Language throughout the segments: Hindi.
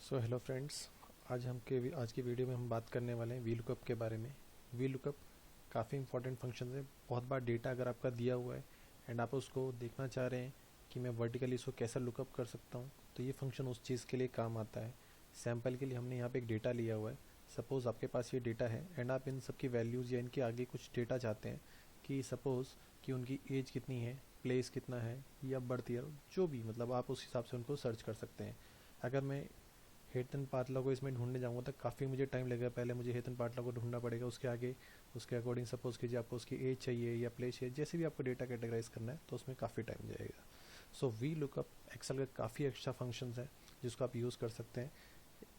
सो हेलो फ्रेंड्स, आज की वीडियो में हम बात करने वाले हैं वी लुकअप के बारे में। वी लुकअप काफ़ी इंपॉर्टेंट फंक्शन है। बहुत बार डेटा अगर आपका दिया हुआ है एंड आप उसको देखना चाह रहे हैं कि मैं वर्टिकली इसको कैसा लुकअप कर सकता हूँ, तो ये फंक्शन उस चीज़ के लिए काम आता है। सैम्पल के लिए हमने यहाँ पे एक डेटा लिया हुआ है। सपोज़ आपके पास ये डेटा है एंड आप इन सब की वैल्यूज़ या इनके आगे कुछ डेटा चाहते हैं कि सपोज़ कि उनकी एज कितनी है, प्लेस कितना है या बर्थ ईयर, जो भी, मतलब आप उस हिसाब से उनको सर्च कर सकते हैं। अगर मैं हेतन पाटला को इसमें ढूंढने जाऊँगा तो काफ़ी मुझे टाइम लगेगा। पहले मुझे हेतन पाटला को ढूंढना पड़ेगा, उसके आगे उसके अकॉर्डिंग सपोज़ कीजिए आपको उसकी एज चाहिए या प्लेस चाहिए, जैसे भी आपको डेटा कैटेगराइज करना है तो उसमें काफ़ी टाइम जाएगा। सो वी लुकअप एक्सेल का काफ़ी एक्स्ट्रा फंक्शन है जिसको आप यूज़ कर सकते हैं।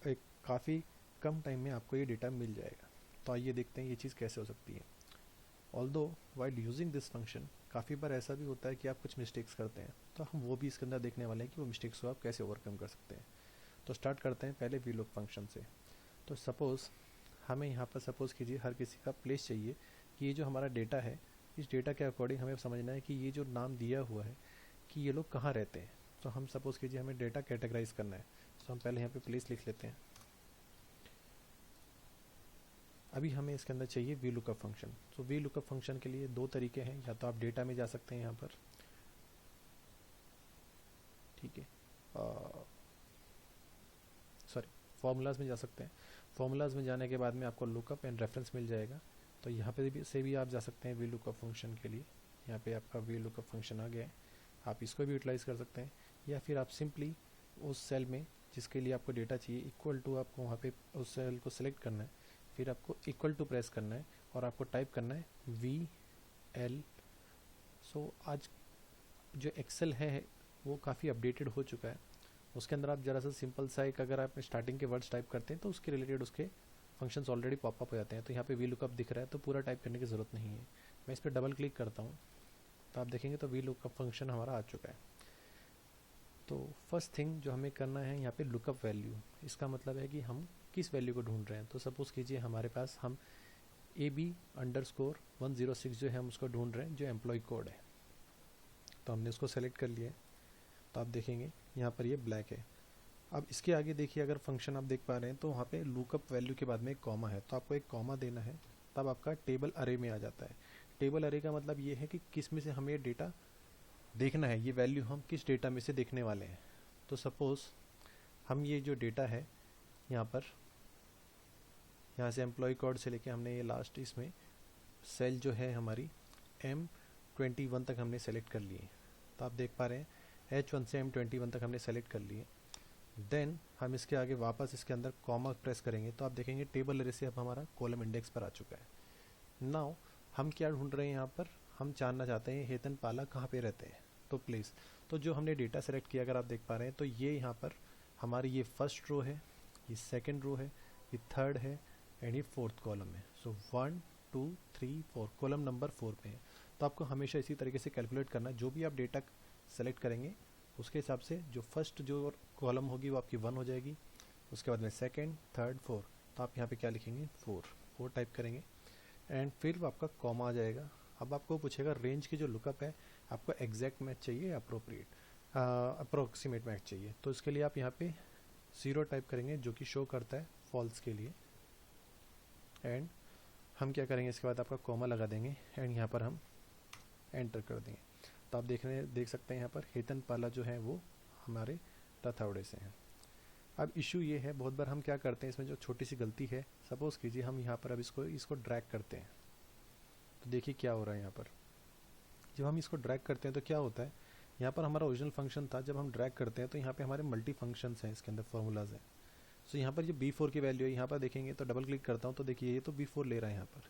एक काफ़ी कम टाइम में आपको ये डेटा मिल जाएगा। तो आइए देखते हैं ये चीज़ कैसे हो सकती है। Although while using this function काफ़ी बार ऐसा भी होता है कि आप कुछ मिस्टेक्स करते हैं, तो हम वो भी इसके अंदर देखने वाले हैं कि वो मिस्टेक्स को आप कैसे ओवरकम कर सकते हैं। तो स्टार्ट करते हैं पहले वी लुक फंक्शन से। तो सपोज़ हमें यहाँ पर सपोज़ कीजिए हर किसी का प्लेस चाहिए कि ये जो हमारा डेटा है, इस डेटा के अकॉर्डिंग हमें समझना है कि ये जो नाम दिया हुआ है कि ये लोग कहाँ रहते हैं। तो हम सपोज़ कीजिए हमें डेटा कैटेगराइज करना है, तो हम पहले यहाँ पे प्लेस लिख लेते हैं। अभी हमें इसके अंदर चाहिए वी लुकअप फंक्शन। तो वी लुकअप फंक्शन के लिए दो तरीके हैं, या तो आप डेटा में जा सकते हैं यहाँ पर, ठीक है, सॉरी फार्मूलाज में जा सकते हैं। फार्मूलाज में जाने के बाद में आपको लुकअप एंड रेफरेंस मिल जाएगा। तो यहाँ पे भी आप जा सकते हैं वी लुकअप फंक्शन के लिए। यहाँ पे आपका वी लुकअप फंक्शन आ गया है, आप इसको भी यूटिलाइज़ कर सकते हैं। या फिर आप सिंपली उस सेल में जिसके लिए आपको डेटा चाहिए इक्वल टू, आपको वहाँ पे उस सेल को सिलेक्ट करना है, फिर आपको इक्वल टू प्रेस करना है और आपको टाइप करना है वी एल। सो आज जो एक्सेल है वो काफ़ी अपडेटेड हो चुका है। उसके अंदर आप ज़रा सा सिंपल सा एक, अगर आप स्टार्टिंग के वर्ड्स टाइप करते हैं तो उसके रिलेटेड उसके फंक्शंस ऑलरेडी पॉपअप हो जाते हैं। तो यहाँ पे वी लुकअप दिख रहा है तो पूरा टाइप करने की ज़रूरत नहीं है। मैं इस पर डबल क्लिक करता हूँ तो आप देखेंगे तो वी लुकअप फंक्शन हमारा आ चुका है। तो फर्स्ट थिंग जो हमें करना है यहाँ पे लुकअप वैल्यू, इसका मतलब है कि हम किस वैल्यू को ढूंढ रहे हैं। तो सपोज़ कीजिए हमारे पास हम AB_106 जो है हम उसको ढूंढ रहे हैं, जो एम्प्लॉय कोड है। तो हमने उसको सेलेक्ट कर लिया है। तो आप देखेंगे यहाँ पर ये ब्लैक है। अब इसके आगे देखिए, अगर फंक्शन आप देख पा रहे हैं तो वहाँ पे लुकअप वैल्यू के बाद में एक कॉमा है, तो आपको एक कॉमा देना है, तब आपका टेबल अरे में आ जाता है। टेबल अरे का मतलब ये है कि किस में से हमें ये डेटा देखना है, ये वैल्यू हम किस डेटा में से देखने वाले हैं। तो सपोज़ हम ये जो डेटा है यहाँ पर, यहाँ से एम्प्लॉय कोड से लेके हमने ये लास्ट इसमें सेल जो है हमारी M21 तक हमने सेलेक्ट कर लिए। तो आप देख पा रहे हैं H1 से M21 तक हमने सेलेक्ट कर लिए। देन हम इसके आगे वापस इसके अंदर कॉमा प्रेस करेंगे तो आप देखेंगे टेबल अरे से अब हमारा कॉलम इंडेक्स पर आ चुका है। नाउ हम क्या ढूंढ रहे हैं यहाँ पर, हम जानना चाहते हैं हेतन पाला कहाँ पे रहते हैं। तो प्लीज़, तो जो हमने डेटा सेलेक्ट किया अगर आप देख पा रहे हैं तो ये यहाँ पर हमारी ये फर्स्ट रो है, ये सेकेंड रो है, ये थर्ड है एंड ये फोर्थ कॉलम है। सो 1 2 3 4, कॉलम नंबर 4 पे है। तो आपको हमेशा इसी तरीके से कैलकुलेट करना है। जो भी आप डेटा सेलेक्ट करेंगे उसके हिसाब से जो फर्स्ट जो कॉलम होगी वो आपकी 1 हो जाएगी, उसके बाद में सेकंड, थर्ड, फोर्थ। तो आप यहाँ पे क्या लिखेंगे, 4 टाइप करेंगे एंड फिर आपका कॉमा आ जाएगा। अब आपको पूछेगा रेंज की जो लुकअप है आपको एग्जैक्ट मैच चाहिए या अप्रोक्सीमेट मैच चाहिए। तो इसके लिए आप यहाँ पे 0 टाइप करेंगे जो कि शो करता है फॉल्स के लिए। एंड हम क्या करेंगे, इसके बाद आपका कॉमा लगा देंगे एंड यहाँ पर हम एंटर कर देंगे। तो आप देख सकते हैं यहाँ पर हेतन पाला जो है वो हमारे तथावड़े से हैं। अब इशू ये है, बहुत बार हम क्या करते हैं इसमें जो छोटी सी गलती है, सपोज़ कीजिए हम यहाँ पर अब इसको ड्रैग करते हैं। तो देखिए क्या हो रहा है यहाँ पर, जब हम इसको ड्रैग करते हैं तो क्या होता है, यहाँ पर हमारा ओरिजिनल फंक्शन था, जब हम ड्रैग करते हैं तो यहाँ पे हमारे मल्टी फंक्शंस हैं, इसके अंदर फार्मूलाज हैं। सो यहाँ पर जो B4 की वैल्यू है यहाँ पर देखेंगे तो डबल क्लिक करता हूँ तो देखिए ये तो B4 ले रहा है यहाँ पर।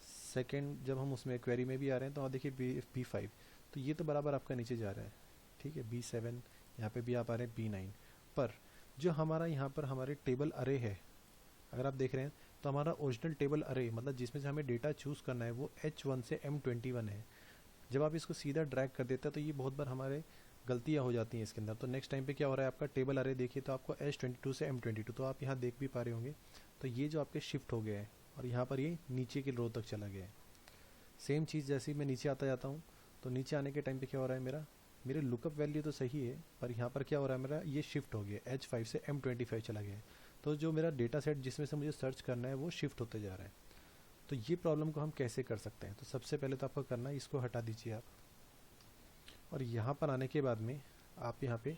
सेकेंड जब हम उसमें क्वेरी में भी आ रहे हैं तो देखिए B5, तो ये तो बराबर आपका नीचे जा रहा है, ठीक है। B7 यहाँ पे भी आप आ रहे हैं, B9 पर जो हमारा यहाँ पर हमारे टेबल अरे है, अगर आप देख रहे हैं तो हमारा ओरिजिनल टेबल अरे मतलब जिसमें से हमें डेटा चूज़ करना है वो H1 से M21 है। जब आप इसको सीधा ड्रैग कर देते हैं तो ये बहुत बार हमारे गलतियाँ हो जाती हैं इसके अंदर। तो नेक्स्ट टाइम पे क्या हो रहा है, आपका टेबल अरे देखिए तो आपको H22 से M22, तो आप यहाँ देख भी पा रहे होंगे तो ये जो आपके शिफ्ट हो गया है और यहाँ पर ये नीचे की रो तक चला गया है। सेम चीज़ जैसे ही मैं नीचे आता जाता हूँ तो नीचे आने के टाइम पे क्या हो रहा है, मेरा मेरे लुकअप वैल्यू तो सही है, पर यहाँ पर क्या हो रहा है, मेरा ये शिफ्ट हो गया, H5 से M25 चला गया है। तो जो मेरा डेटा सेट जिसमें से मुझे सर्च करना है वो शिफ्ट होते जा रहा है। तो ये प्रॉब्लम को हम कैसे कर सकते हैं? तो सबसे पहले तो आपको करना है, इसको हटा दीजिए आप, और यहाँ पर आने के बाद में आप यहाँ पे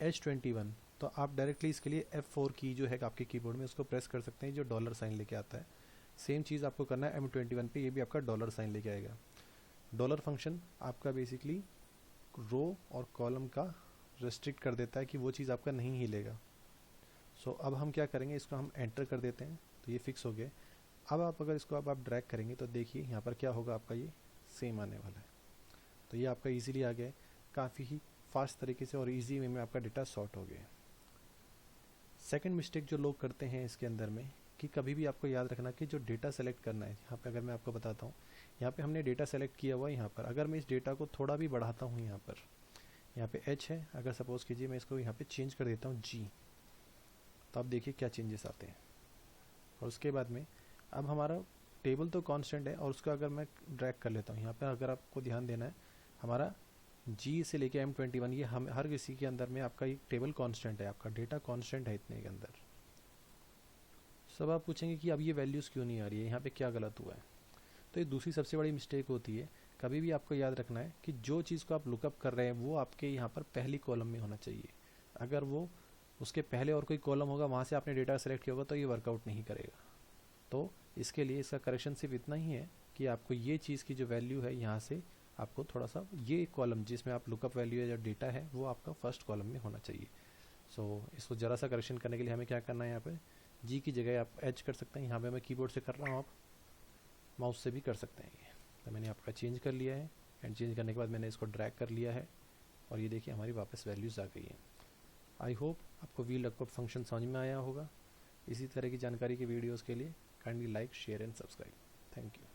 H21, तो आप डायरेक्टली इसके लिए F4 की जो है आपके कीबोर्ड में उसको प्रेस कर सकते हैं, जो डॉलर साइन लेके आता है। सेम चीज़ आपको करना है M21 पे, ये भी आपका डॉलर साइन लेके आएगा। डॉलर फंक्शन आपका बेसिकली रो और कॉलम का रेस्ट्रिक्ट कर देता है कि वो चीज़ आपका नहीं हिलेगा। सो अब हम क्या करेंगे, इसको हम एंटर कर देते हैं, तो ये फिक्स हो गया। अब आप अगर इसको अब आप ड्रैग करेंगे तो देखिए यहाँ पर क्या होगा, आपका ये सेम आने वाला है। तो ये आपका इजीली आ गया है, काफ़ी ही फास्ट तरीके से और इजी वे में आपका डेटा सॉर्ट हो गया है। सेकंड मिस्टेक जो लोग करते हैं इसके अंदर में, कि कभी भी आपको याद रखना कि जो डेटा सेलेक्ट करना है, यहाँ पे अगर मैं आपको बताता हूँ, यहाँ पे हमने डेटा सेलेक्ट किया हुआ है। यहाँ पर अगर मैं इस डेटा को थोड़ा भी बढ़ाता हूँ, यहाँ पे H है, अगर सपोज कीजिए मैं इसको यहाँ पे चेंज कर देता हूँ G, तो आप देखिए क्या चेंजेस आते हैं। और उसके बाद में अब हमारा टेबल तो कांस्टेंट है, और उसका अगर मैं ड्रैग कर लेता हूँ, यहाँ पे अगर आपको ध्यान देना है, हमारा G से लेके M21, ये हम हर किसी के अंदर में आपका एक टेबल कांस्टेंट है, आपका डेटा कांस्टेंट है इतने के अंदर। सब आप पूछेंगे कि अब ये वैल्यूज़ क्यों नहीं आ रही है, यहाँ पे क्या गलत हुआ है? तो ये दूसरी सबसे बड़ी मिस्टेक होती है। कभी भी आपको याद रखना है कि जो चीज़ को आप लुकअप कर रहे हैं वो आपके यहाँ पर पहली कॉलम में होना चाहिए। अगर वो उसके पहले और कोई कॉलम होगा, वहाँ से आपने डेटा सेलेक्ट किया होगा, तो ये वर्कआउट नहीं करेगा। तो इसके लिए इसका करेक्शन सिर्फ इतना ही है कि आपको ये चीज़ की जो वैल्यू है, यहाँ से आपको थोड़ा सा ये कॉलम जिसमें आप लुकअप वैल्यू या जो डेटा है वो आपका फर्स्ट कॉलम में होना चाहिए। सो इसको ज़रा सा करेक्शन करने के लिए हमें क्या करना है, यहाँ पे G की जगह आप H कर सकते हैं। यहाँ पे मैं कीबोर्ड से कर रहा हूँ, आप माउस से भी कर सकते हैं। ये तो मैंने आपका चेंज कर लिया है, एंड चेंज करने के बाद मैंने इसको ड्रैग कर लिया है, और ये देखिए हमारी वापस वैल्यूज़ आ गई हैं। आई होप आपको VLOOKUP फंक्शन समझ में आया होगा। इसी तरह की जानकारी के वीडियोज़ के लिए kindly like, share and subscribe. Thank you.